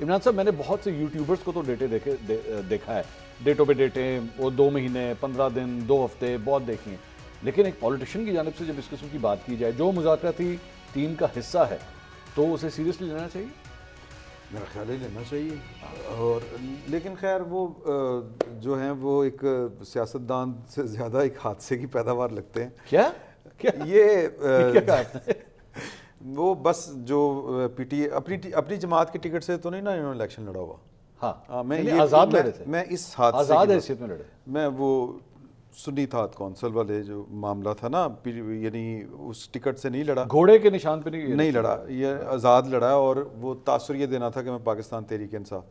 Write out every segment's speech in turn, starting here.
عمران صاحب، میں نے بہت سے یوٹیوبرز کو تو ڈیٹے دیکھا ہے، ڈیٹوں پہ ڈیٹیں، وہ 2 مہینے 15 دن 2 ہفتے بہت دیکھی ہیں، لیکن ایک پولیٹیشین کی جانب سے جب اس قسم کی بات کی جائے جو مذاکراتی ٹیم کا حصہ ہے تو اسے سیریسلی لینا چاہیے؟ میرا خیال ہے لینا چاہیے، اور لیکن خیر وہ جو ہیں وہ ایک سیاستدان سے زیادہ ایک حادثے کی پیداوار لگتے ہیں. کیا یہ وہ بس جو پی ٹی اپنی جماعت کی ٹکٹ سے تو نہیں نا انہوں نے الیکشن لڑا ہوا. ہاں، میں آزاد لڑے تھے، میں اس حادثے آزاد حیثیت میں لڑے. میں وہ سنی تھات کونسل والے جو معاملہ تھا نا، یعنی اس ٹکٹ سے نہیں لڑا، گھوڑے کے نشان پہ نہیں لڑا، یہ آزاد لڑا، اور وہ تاثر یہ دینا تھا کہ میں پاکستان تحریک انصاف.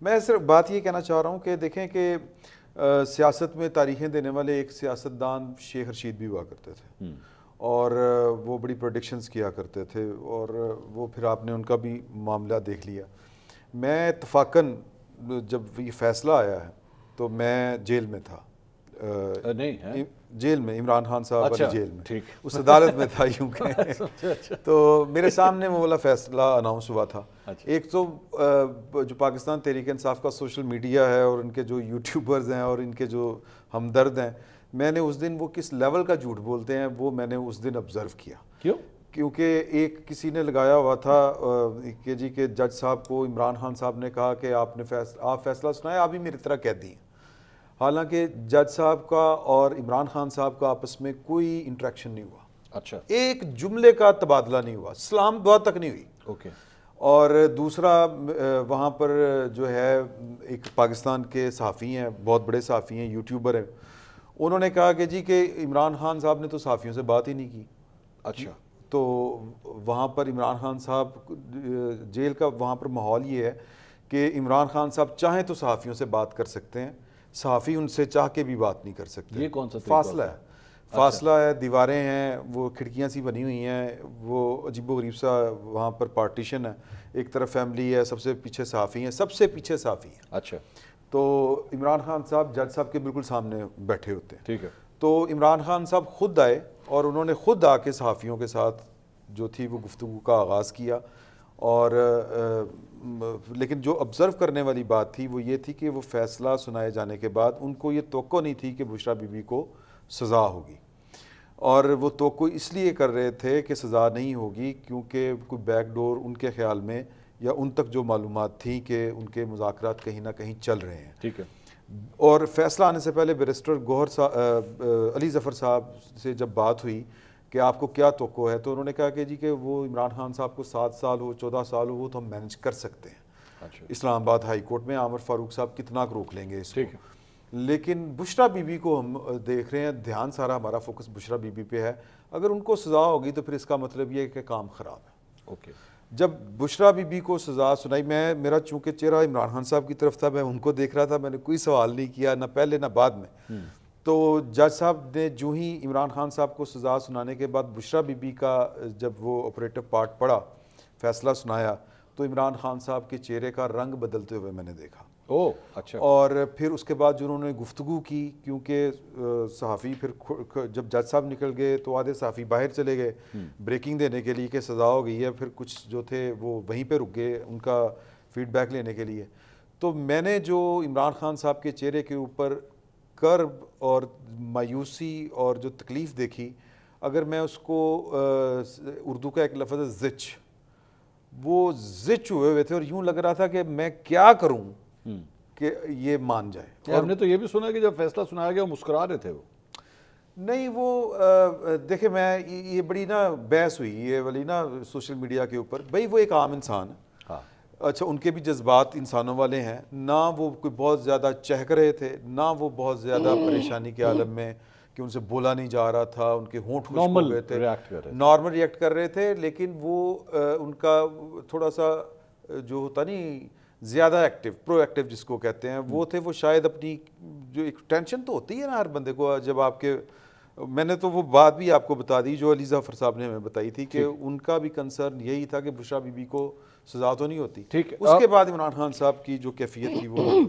میں صرف بات یہ کہنا چاہ رہا ہوں کہ دیکھیں کہ سیاست میں تاریخیں دینے والے ایک سیاستدان شیخ رشید بھی ہوا کرتے تھے، اور وہ بڑی پریڈکشنز کیا کرتے تھے، اور وہ پھر آپ نے ان کا بھی معاملہ دیکھ لیا. میں اتفاقاً جب یہ فیصلہ آیا ہے تو میں جیل میں تھا، جیل میں، عمران خان صاحب والی جیل میں، اس عدالت میں تھا یوں کہ تو میرے سامنے وہ والا فیصلہ اناؤنس ہوا تھا. ایک تو جو پاکستان تحریک انصاف کا سوشل میڈیا ہے اور ان کے جو یوٹیوبرز ہیں اور ان کے جو ہمدرد ہیں، میں نے اس دن وہ کس لیول کا جھوٹ بولتے ہیں وہ میں نے اس دن آبزرو کیا. کیونکہ ایک کسی نے لگایا ہوا تھا کہ جی کہ جج صاحب کو عمران خان صاحب نے کہا کہ آپ فیصلہ سنائے، آپ بھی میری طرح قیدی ہیں. حالانکہ جج صاحب کا اور عمران خان صاحب کا آپس میں کوئی انٹریکشن نہیں ہوا. اچھا، ایک جملے کا تبادلہ نہیں ہوا، سلام دعا تک نہیں ہوئی. اوکے. اور دوسرا وہاں پر جو ہے ایک پاکستان کے صحافی ہیں، بہت بڑے صحافی ہیں، یوٹیوبر ہیں، انہوں نے کہا کہ جی کہ عمران خان صاحب نے تو صحافیوں سے بات ہی نہیں کی. اچھا. تو وہاں پر عمران خان صاحب جیل کا وہاں پر ماحول یہ ہے کہ عمران خان صاحب چاہیں تو صحافیوں سے بات کر سکتے ہیں، صحافی ان سے چاہ کے بھی بات نہیں کر سکتے. یہ کون سا فاصلہ ہے؟ فاصلہ ہے، دیواریں ہیں، وہ کھڑکیاں سی بنی ہوئی ہیں، وہ عجیب و غریب سا وہاں پر پارٹیشن ہے. ایک طرف فیملی ہے، سب سے پیچھے صحافی ہیں، سب سے پیچھے صحافی ہیں. اچھا. تو عمران خان صاحب جج صاحب کے بالکل سامنے بیٹھے ہوتے ہیں. ٹھیک ہے. تو عمران خان صاحب خود آئے اور انہوں نے خود آ کے صحافیوں کے ساتھ جو تھی وہ گفتگو کا آغاز کیا. اور لیکن جو آبزرو کرنے والی بات تھی وہ یہ تھی کہ وہ فیصلہ سنائے جانے کے بعد ان کو یہ توقع نہیں تھی کہ بشریٰ بی بی کو سزا ہوگی، اور وہ توقع اس لیے کر رہے تھے کہ سزا نہیں ہوگی کیونکہ کوئی بیک ڈور ان کے خیال میں یا ان تک جو معلومات تھیں کہ ان کے مذاکرات کہیں نہ کہیں چل رہے ہیں. ٹھیک ہے. اور فیصلہ آنے سے پہلے بیرسٹر گوہر علی ظفر صاحب سے جب بات ہوئی کہ آپ کو کیا توقع ہے، تو انہوں نے کہا کہ جی کہ وہ عمران خان صاحب کو 7 سال ہو 14 سال ہو وہ تو ہم مینج کر سکتے ہیں. اسلام آباد ہائی کورٹ میں عامر فاروق صاحب کتنا روک لیں گے اس کو. لیکن بشریٰ بی بی کو ہم دیکھ رہے ہیں، دھیان سارا ہمارا فوکس بشریٰ بی بی پہ ہے. اگر ان کو سزا ہوگی تو پھر اس کا مطلب یہ ہے کہ کام خراب ہے. اوکے. جب بشریٰ بی بی کو سزا سنائی، میرا چونکہ چہرہ عمران خان صاحب کی طرف تھا، میں ان کو دیکھ رہا تھا، میں نے کوئی سوال نہیں کیا، نہ پہلے نہ بعد میں. تو جج صاحب نے جو ہی عمران خان صاحب کو سزا سنانے کے بعد بشریٰ بی بی کا جب وہ آپریٹو پارٹ پڑا، فیصلہ سنایا، تو عمران خان صاحب کے چہرے کا رنگ بدلتے ہوئے میں نے دیکھا. اچھا. اور پھر اس کے بعد جو انہوں نے گفتگو کی، کیونکہ صحافی پھر جب جج صاحب نکل گئے تو آدھے صحافی باہر چلے گئے بریکنگ دینے کے لیے کہ سزا ہو گئی ہے، پھر کچھ جو تھے وہ وہیں پہ رک گئے ان کا فیڈ بیک لینے کے لیے. تو میں نے جو عمران خان صاحب کے چہرے کے اوپر کرب اور مایوسی اور جو تکلیف دیکھی، اگر میں اس کو اردو کا ایک لفظ ہے زچ، وہ زچ ہوئے تھے اور یوں لگ رہا تھا کہ میں کیا کروں کہ یہ مان جائے. اور ہم نے تو یہ بھی سنا کہ جب فیصلہ سنایا گیا وہ مسکرا رہے تھے. وہ نہیں، وہ دیکھیں میں یہ بڑی نا بحث ہوئی یہ والی نا سوشل میڈیا کے اوپر. بھائی وہ ایک عام انسان ہے، اچھا ان کے بھی جذبات انسانوں والے ہیں، نہ وہ کوئی بہت زیادہ چہک رہے تھے، نہ وہ بہت زیادہ پریشانی کے عالم میں کہ ان سے بولا نہیں جا رہا تھا، ان کے ہونٹ خشک ہو گئے تھے، نارمل ریئیکٹ کر رہے تھے. لیکن وہ ان کا تھوڑا سا جو ہوتا نہیں زیادہ ایکٹیو، پرو ایکٹیو جس کو کہتے ہیں، وہ تھے. وہ شاید اپنی جو ایک ٹینشن تو ہوتی ہے نا ہر بندے کو، جب آپ کے میں نے تو وہ بات بھی آپ کو بتا دی جو علی ظفر صاحب نے ہمیں بتائی تھی کہ ان کا بھی کنسرن یہی تھا کہ بشریٰ بی بی کو سزا تو نہیں ہوتی. اس کے بعد عمران خان صاحب کی جو کیفیت تھی وہ